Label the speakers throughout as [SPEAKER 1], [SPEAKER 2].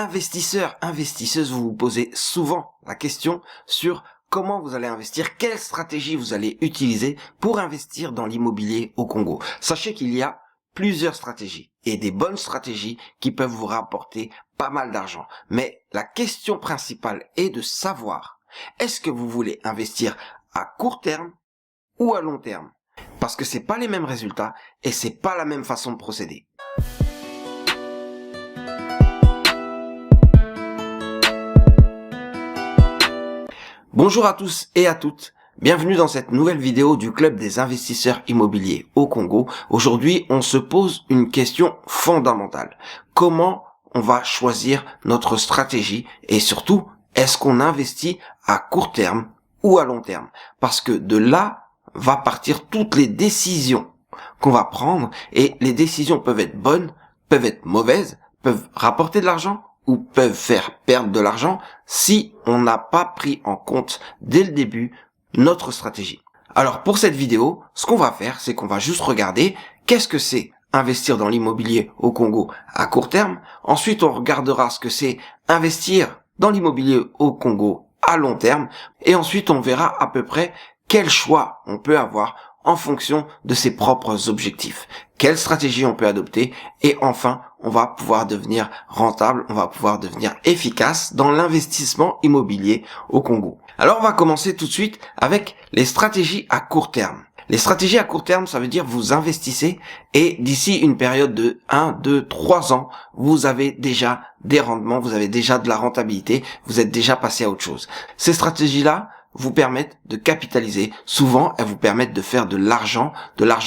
[SPEAKER 1] Investisseurs, investisseuses, vous vous posez souvent la question sur comment vous allez investir, quelle stratégie vous allez utiliser pour investir dans l'immobilier au Congo. Sachez qu'il y a plusieurs stratégies et des bonnes stratégies qui peuvent vous rapporter pas mal d'argent. Mais la question principale est de savoir, est-ce que vous voulez investir à court terme ou à long terme? Parce que c'est pas les mêmes résultats et c'est pas la même façon de procéder. Bonjour à tous et à toutes, bienvenue dans cette nouvelle vidéo du Club des investisseurs immobiliers au Congo. Aujourd'hui, on se pose une question fondamentale. Comment on va choisir notre stratégie et surtout, est-ce qu'on investit à court terme ou à long terme? Parce que de là va partir toutes les décisions qu'on va prendre et les décisions peuvent être bonnes, peuvent être mauvaises, peuvent rapporter de l'argent ou peuvent faire perdre de l'argent si on n'a pas pris en compte dès le début notre stratégie. Alors pour cette vidéo, ce qu'on va faire, c'est qu'on va juste regarder qu'est-ce que c'est investir dans l'immobilier au Congo à court terme. Ensuite, on regardera ce que c'est investir dans l'immobilier au Congo à long terme. Et ensuite, on verra à peu près quel choix on peut avoir en fonction de ses propres objectifs. Quelle stratégie on peut adopter et enfin, on va pouvoir devenir rentable, on va pouvoir devenir efficace dans l'investissement immobilier au Congo. Alors, on va commencer tout de suite avec les stratégies à court terme. Les stratégies à court terme, ça veut dire vous investissez et d'ici une période de 1, 2, 3 ans, vous avez déjà des rendements, vous avez déjà de la rentabilité, vous êtes déjà passé à autre chose. Ces stratégies-là vous permettent de capitaliser. Souvent, elles vous permettent de faire de l'argent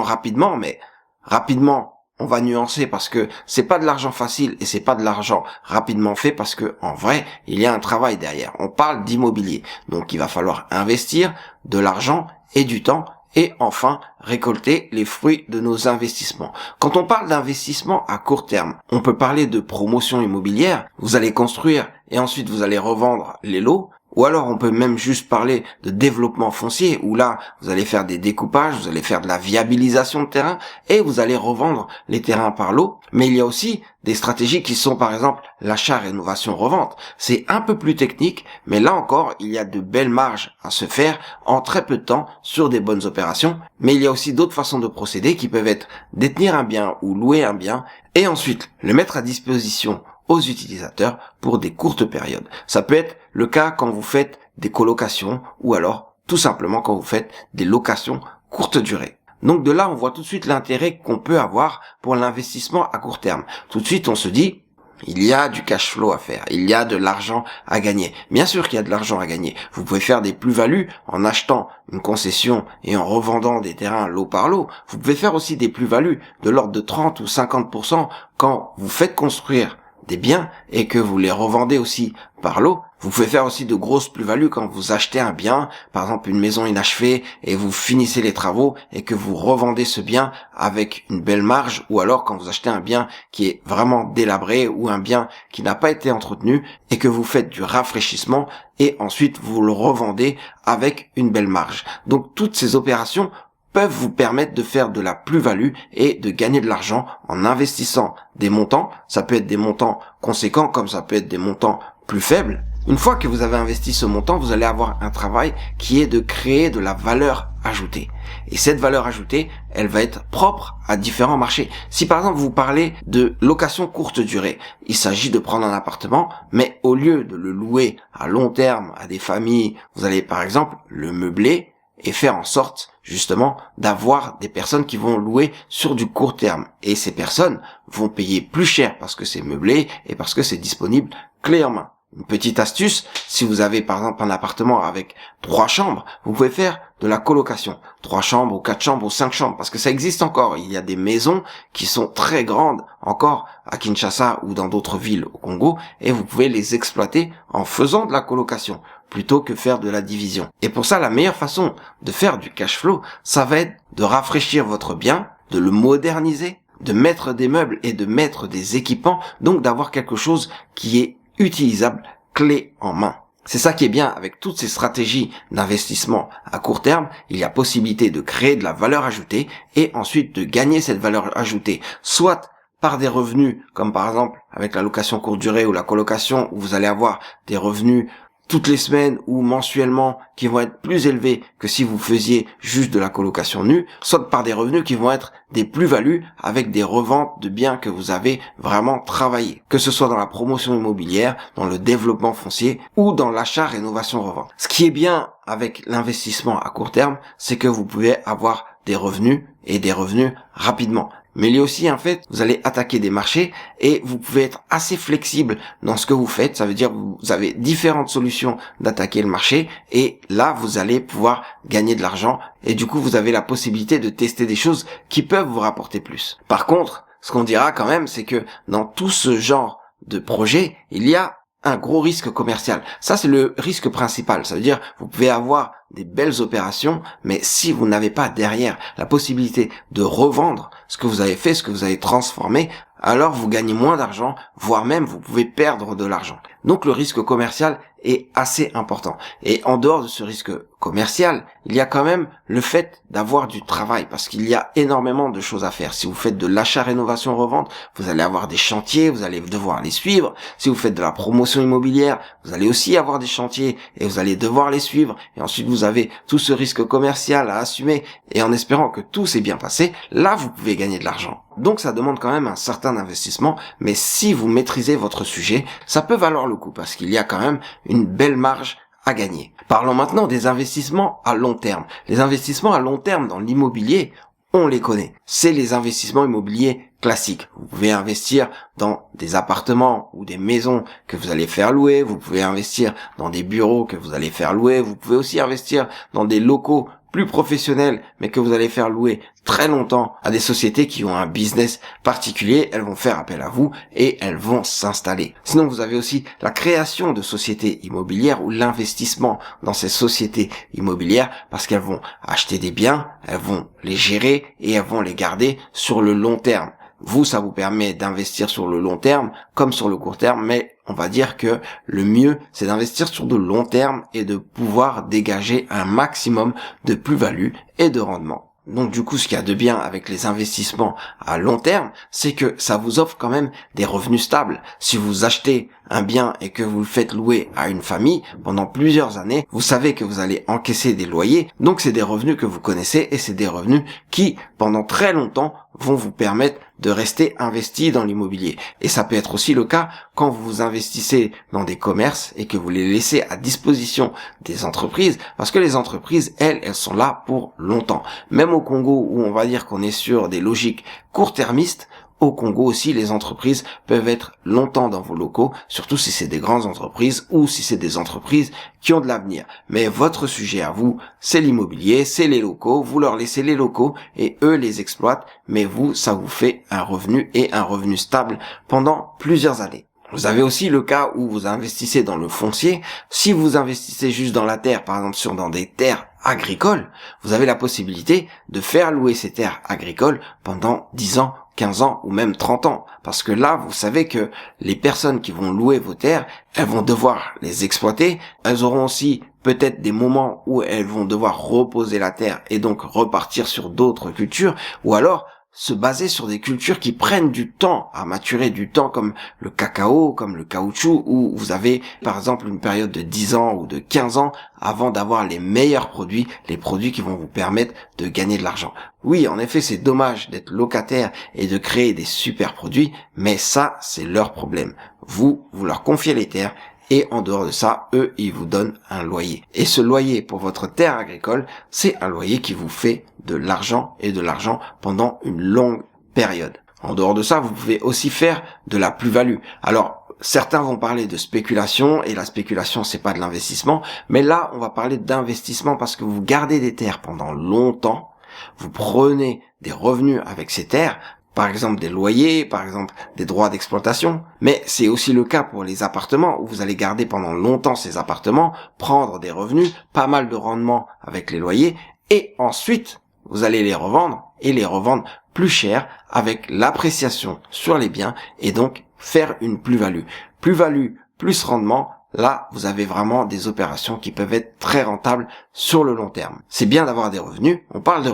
[SPEAKER 1] rapidement, mais rapidement, on va nuancer parce que c'est pas de l'argent facile et c'est pas de l'argent rapidement fait parce que, en vrai, il y a un travail derrière. On parle d'immobilier. Donc, il va falloir investir de l'argent et du temps et enfin récolter les fruits de nos investissements. Quand on parle d'investissement à court terme, on peut parler de promotion immobilière. Vous allez construire et ensuite vous allez revendre les lots. Ou alors on peut même juste parler de développement foncier où là vous allez faire des découpages, vous allez faire de la viabilisation de terrain et vous allez revendre les terrains par lot. Mais il y a aussi des stratégies qui sont par exemple l'achat, rénovation, revente. C'est un peu plus technique, mais là encore il y a de belles marges à se faire en très peu de temps sur des bonnes opérations. Mais il y a aussi d'autres façons de procéder qui peuvent être détenir un bien ou louer un bien et ensuite le mettre à disposition aux utilisateurs pour des courtes périodes. Ça peut être le cas quand vous faites des colocations ou alors tout simplement quand vous faites des locations courte durée. Donc de là, on voit tout de suite l'intérêt qu'on peut avoir pour l'investissement à court terme. Tout de suite, on se dit, il y a du cash flow à faire, il y a de l'argent à gagner. Bien sûr qu'il y a de l'argent à gagner. Vous pouvez faire des plus-values en achetant une concession et en revendant des terrains lot par lot. Vous pouvez faire aussi des plus-values de l'ordre de 30 ou 50% quand vous faites construire des biens et que vous les revendez aussi par lot. Vous pouvez faire aussi de grosses plus-values quand vous achetez un bien, par exemple une maison inachevée et vous finissez les travaux et que vous revendez ce bien avec une belle marge, ou alors quand vous achetez un bien qui est vraiment délabré ou un bien qui n'a pas été entretenu et que vous faites du rafraîchissement et ensuite vous le revendez avec une belle marge. Donc toutes ces opérations peuvent vous permettre de faire de la plus-value et de gagner de l'argent en investissant des montants. Ça peut être des montants conséquents comme ça peut être des montants plus faibles. Une fois que vous avez investi ce montant, vous allez avoir un travail qui est de créer de la valeur ajoutée. Et cette valeur ajoutée, elle va être propre à différents marchés. Si par exemple vous parlez de location courte durée, il s'agit de prendre un appartement, mais au lieu de le louer à long terme à des familles, vous allez par exemple le meubler et faire en sorte justement d'avoir des personnes qui vont louer sur du court terme. Et ces personnes vont payer plus cher parce que c'est meublé et parce que c'est disponible clé en main. Une petite astuce, si vous avez par exemple un appartement avec 3 chambres, vous pouvez faire de la colocation. 3 chambres ou 4 chambres ou 5 chambres, parce que ça existe encore. Il y a des maisons qui sont très grandes encore à Kinshasa ou dans d'autres villes au Congo et vous pouvez les exploiter en faisant de la colocation plutôt que faire de la division. Et pour ça, la meilleure façon de faire du cash flow, ça va être de rafraîchir votre bien, de le moderniser, de mettre des meubles et de mettre des équipements, donc d'avoir quelque chose qui est utilisable clé en main. C'est ça qui est bien avec toutes ces stratégies d'investissement à court terme. Il y a possibilité de créer de la valeur ajoutée et ensuite de gagner cette valeur ajoutée, soit par des revenus, comme par exemple avec la location courte durée ou la colocation, où vous allez avoir des revenus toutes les semaines ou mensuellement qui vont être plus élevés que si vous faisiez juste de la colocation nue, soit par des revenus qui vont être des plus-values avec des reventes de biens que vous avez vraiment travaillé, que ce soit dans la promotion immobilière, dans le développement foncier ou dans l'achat, rénovation, revente. Ce qui est bien avec l'investissement à court terme, c'est que vous pouvez avoir des revenus et des revenus rapidement. Mais il y a aussi un fait, vous allez attaquer des marchés et vous pouvez être assez flexible dans ce que vous faites. Ça veut dire que vous avez différentes solutions d'attaquer le marché et là, vous allez pouvoir gagner de l'argent et du coup, vous avez la possibilité de tester des choses qui peuvent vous rapporter plus. Par contre, ce qu'on dira quand même, c'est que dans tout ce genre de projet, il y a un gros risque commercial. Ça, c'est le risque principal. Ça veut dire, vous pouvez avoir des belles opérations, mais si vous n'avez pas derrière la possibilité de revendre ce que vous avez fait, ce que vous avez transformé, alors vous gagnez moins d'argent, voire même vous pouvez perdre de l'argent. Donc le risque commercial est assez important. Et en dehors de ce risque commercial, il y a quand même le fait d'avoir du travail, parce qu'il y a énormément de choses à faire. Si vous faites de l'achat, rénovation, revente, vous allez avoir des chantiers, vous allez devoir les suivre. Si vous faites de la promotion immobilière, vous allez aussi avoir des chantiers et vous allez devoir les suivre. Et ensuite, vous avez tout ce risque commercial à assumer. Et en espérant que tout s'est bien passé, là, vous pouvez gagner de l'argent. Donc ça demande quand même un certain investissement, mais si vous maîtrisez votre sujet, ça peut valoir le coup, parce qu'il y a quand même une belle marge à gagner. Parlons maintenant des investissements à long terme. Les investissements à long terme dans l'immobilier, on les connaît. C'est les investissements immobiliers classiques. Vous pouvez investir dans des appartements ou des maisons que vous allez faire louer. Vous pouvez investir dans des bureaux que vous allez faire louer. Vous pouvez aussi investir dans des locaux plus professionnels, mais que vous allez faire louer très longtemps à des sociétés qui ont un business particulier. Elles vont faire appel à vous et elles vont s'installer. Sinon, vous avez aussi la création de sociétés immobilières ou l'investissement dans ces sociétés immobilières, parce qu'elles vont acheter des biens, elles vont les gérer et elles vont les garder sur le long terme. Vous, ça vous permet d'investir sur le long terme comme sur le court terme, mais on va dire que le mieux, c'est d'investir sur de long terme et de pouvoir dégager un maximum de plus-value et de rendement. Donc du coup, ce qu'il y a de bien avec les investissements à long terme, c'est que ça vous offre quand même des revenus stables. Si vous achetez un bien et que vous le faites louer à une famille pendant plusieurs années, vous savez que vous allez encaisser des loyers. Donc c'est des revenus que vous connaissez et c'est des revenus qui, pendant très longtemps, vont vous permettre de rester investi dans l'immobilier. Et ça peut être aussi le cas quand vous investissez dans des commerces et que vous les laissez à disposition des entreprises, parce que les entreprises, elles sont là pour longtemps. Même au Congo, où on va dire qu'on est sur des logiques court-termistes, au Congo aussi, les entreprises peuvent être longtemps dans vos locaux, surtout si c'est des grandes entreprises ou si c'est des entreprises qui ont de l'avenir. Mais votre sujet à vous, c'est l'immobilier, c'est les locaux, vous leur laissez les locaux et eux les exploitent, mais vous, ça vous fait un revenu et un revenu stable pendant plusieurs années. Vous avez aussi le cas où vous investissez dans le foncier. Si vous investissez juste dans la terre, par exemple dans des terres agricoles, vous avez la possibilité de faire louer ces terres agricoles pendant 10 ans, 15 ans ou même 30 ans. Parce que là, vous savez que les personnes qui vont louer vos terres, elles vont devoir les exploiter. Elles auront aussi peut-être des moments où elles vont devoir reposer la terre et donc repartir sur d'autres cultures, ou alors se baser sur des cultures qui prennent du temps à maturer, du temps comme le cacao, comme le caoutchouc, où vous avez par exemple une période de 10 ans ou de 15 ans avant d'avoir les meilleurs produits, les produits qui vont vous permettre de gagner de l'argent. Oui, en effet, c'est dommage d'être locataire et de créer des super produits, mais ça, c'est leur problème. Vous leur confiez les terres, et en dehors de ça, eux, ils vous donnent un loyer. Et ce loyer pour votre terre agricole, c'est un loyer qui vous fait de l'argent et de l'argent pendant une longue période. En dehors de ça, vous pouvez aussi faire de la plus-value. Alors, certains vont parler de spéculation, et la spéculation, c'est pas de l'investissement, mais là, on va parler d'investissement parce que vous gardez des terres pendant longtemps, vous prenez des revenus avec ces terres, par exemple des loyers, par exemple des droits d'exploitation, mais c'est aussi le cas pour les appartements où vous allez garder pendant longtemps ces appartements, prendre des revenus, pas mal de rendement avec les loyers, et ensuite vous allez les revendre et les revendre plus cher avec l'appréciation sur les biens et donc faire une plus-value. Plus-value plus rendement là, vous avez vraiment des opérations qui peuvent être très rentables sur le long terme. C'est bien d'avoir des revenus. On parle des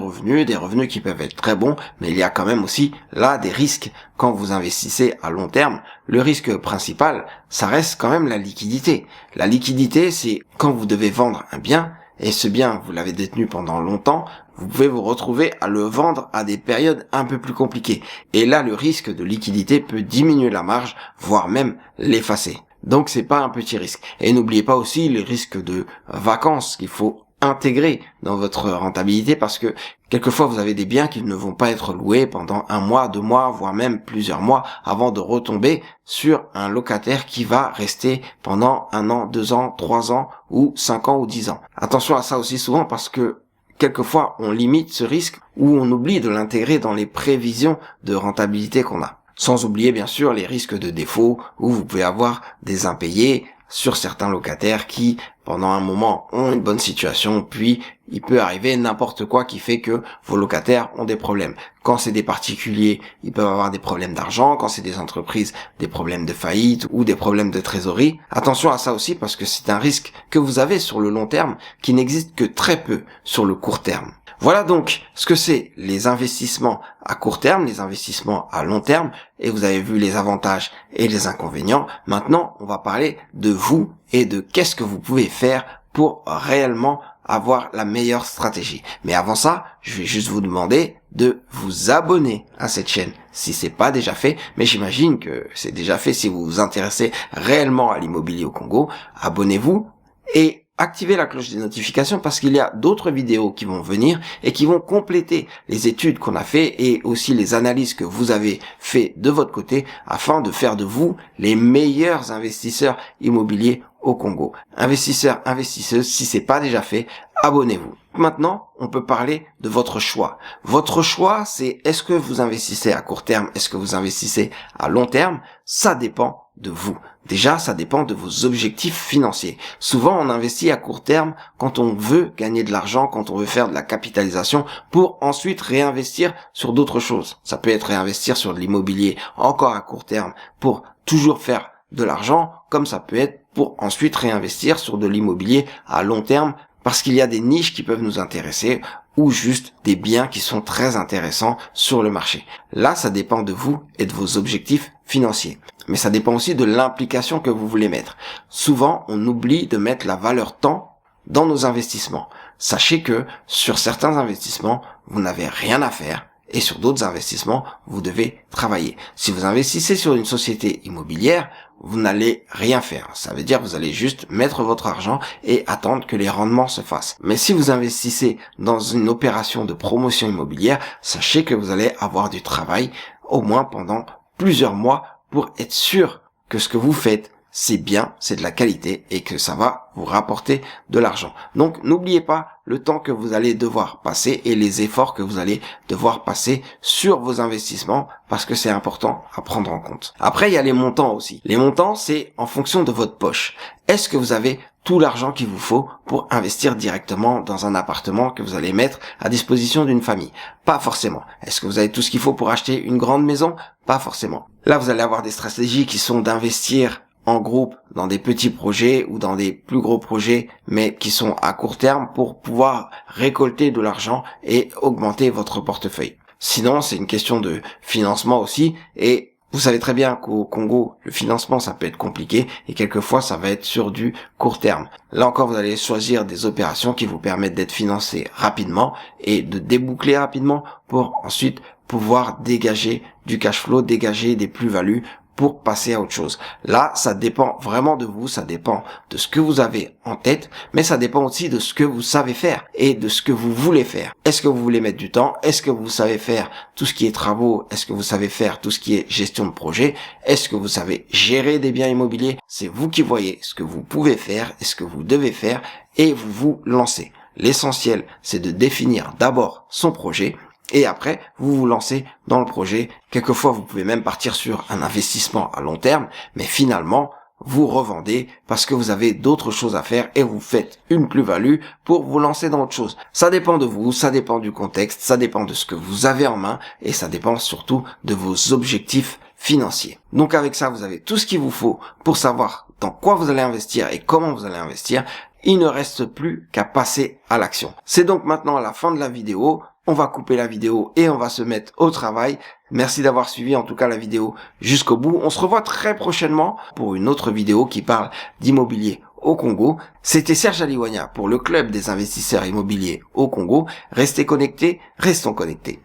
[SPEAKER 1] revenus qui peuvent être très bons, mais il y a quand même aussi là des risques quand vous investissez à long terme. Le risque principal, ça reste quand même la liquidité. La liquidité, c'est quand vous devez vendre un bien, et ce bien, vous l'avez détenu pendant longtemps, vous pouvez vous retrouver à le vendre à des périodes un peu plus compliquées. Et là, le risque de liquidité peut diminuer la marge, voire même l'effacer. Donc c'est pas un petit risque. Et n'oubliez pas aussi les risques de vacances qu'il faut intégrer dans votre rentabilité, parce que quelquefois vous avez des biens qui ne vont pas être loués pendant 1 mois, 2 mois, voire même plusieurs mois avant de retomber sur un locataire qui va rester pendant 1 an, 2 ans, 3 ans ou 5 ans ou 10 ans. Attention à ça aussi souvent, parce que quelquefois on limite ce risque ou on oublie de l'intégrer dans les prévisions de rentabilité qu'on a. Sans oublier bien sûr les risques de défaut où vous pouvez avoir des impayés sur certains locataires qui, pendant un moment, ont une bonne situation, puis il peut arriver n'importe quoi qui fait que vos locataires ont des problèmes. Quand c'est des particuliers, ils peuvent avoir des problèmes d'argent. Quand c'est des entreprises, des problèmes de faillite ou des problèmes de trésorerie. Attention à ça aussi, parce que c'est un risque que vous avez sur le long terme qui n'existe que très peu sur le court terme. Voilà donc ce que c'est les investissements à court terme, les investissements à long terme, et vous avez vu les avantages et les inconvénients. Maintenant, on va parler de vous et de qu'est-ce que vous pouvez faire pour réellement avoir la meilleure stratégie. Mais avant ça, je vais juste vous demander de vous abonner à cette chaîne si c'est pas déjà fait, mais j'imagine que c'est déjà fait si vous vous intéressez réellement à l'immobilier au Congo. Abonnez-vous et activez la cloche des notifications, parce qu'il y a d'autres vidéos qui vont venir et qui vont compléter les études qu'on a fait et aussi les analyses que vous avez fait de votre côté afin de faire de vous les meilleurs investisseurs immobiliers au Congo. Investisseurs, investisseuses, si c'est pas déjà fait, abonnez-vous. Maintenant, on peut parler de votre choix. Votre choix, c'est est-ce que vous investissez à court terme, est-ce que vous investissez à long terme? Ça dépend de vous. Déjà, ça dépend de vos objectifs financiers. Souvent, on investit à court terme quand on veut gagner de l'argent, quand on veut faire de la capitalisation pour ensuite réinvestir sur d'autres choses. Ça peut être réinvestir sur de l'immobilier encore à court terme pour toujours faire de l'argent, comme ça peut être pour ensuite réinvestir sur de l'immobilier à long terme, parce qu'il y a des niches qui peuvent nous intéresser ou juste des biens qui sont très intéressants sur le marché. Là, ça dépend de vous et de vos objectifs financiers. Mais ça dépend aussi de l'implication que vous voulez mettre. Souvent, on oublie de mettre la valeur temps dans nos investissements. Sachez que sur certains investissements, vous n'avez rien à faire. Et sur d'autres investissements, vous devez travailler. Si vous investissez sur une société immobilière, vous n'allez rien faire. Ça veut dire que vous allez juste mettre votre argent et attendre que les rendements se fassent. Mais si vous investissez dans une opération de promotion immobilière, sachez que vous allez avoir du travail au moins pendant plusieurs mois pour être sûr que ce que vous faites, c'est bien, c'est de la qualité et que ça va vous rapporter de l'argent. Donc n'oubliez pas le temps que vous allez devoir passer et les efforts que vous allez devoir passer sur vos investissements, parce que c'est important à prendre en compte. Après, il y a les montants aussi. Les montants, c'est en fonction de votre poche. Est-ce que vous avez tout l'argent qu'il vous faut pour investir directement dans un appartement que vous allez mettre à disposition d'une famille? Pas forcément. Est-ce que vous avez tout ce qu'il faut pour acheter une grande maison? Pas forcément. Là, vous allez avoir des stratégies qui sont d'investir en groupe dans des petits projets ou dans des plus gros projets, mais qui sont à court terme pour pouvoir récolter de l'argent et augmenter votre portefeuille. Sinon, c'est une question de financement aussi, et vous savez très bien qu'au Congo, le financement, ça peut être compliqué et quelquefois, ça va être sur du court terme. Là encore, vous allez choisir des opérations qui vous permettent d'être financé rapidement et de déboucler rapidement pour ensuite pouvoir dégager du cash flow, dégager des plus-values pour passer à autre chose. Là, ça dépend vraiment de vous, ça dépend de ce que vous avez en tête, mais ça dépend aussi de ce que vous savez faire et de ce que vous voulez faire. Est-ce que vous voulez mettre du temps? Est-ce que vous savez faire tout ce qui est travaux? Est-ce que vous savez faire tout ce qui est gestion de projet? Est-ce que vous savez gérer des biens immobiliers? C'est vous qui voyez ce que vous pouvez faire et ce que vous devez faire et vous vous lancez. L'essentiel, c'est de définir d'abord son projet. Et après, vous vous lancez dans le projet. Quelquefois, vous pouvez même partir sur un investissement à long terme, mais finalement, vous revendez parce que vous avez d'autres choses à faire et vous faites une plus-value pour vous lancer dans autre chose. Ça dépend de vous, ça dépend du contexte, ça dépend de ce que vous avez en main et ça dépend surtout de vos objectifs financiers. Donc avec ça, vous avez tout ce qu'il vous faut pour savoir dans quoi vous allez investir et comment vous allez investir, il ne reste plus qu'à passer à l'action. C'est donc maintenant à la fin de la vidéo. On va couper la vidéo et on va se mettre au travail. Merci d'avoir suivi en tout cas la vidéo jusqu'au bout. On se revoit très prochainement pour une autre vidéo qui parle d'immobilier au Congo. C'était Serge Aliwanya pour le club des investisseurs immobiliers au Congo. Restez connectés, restons connectés.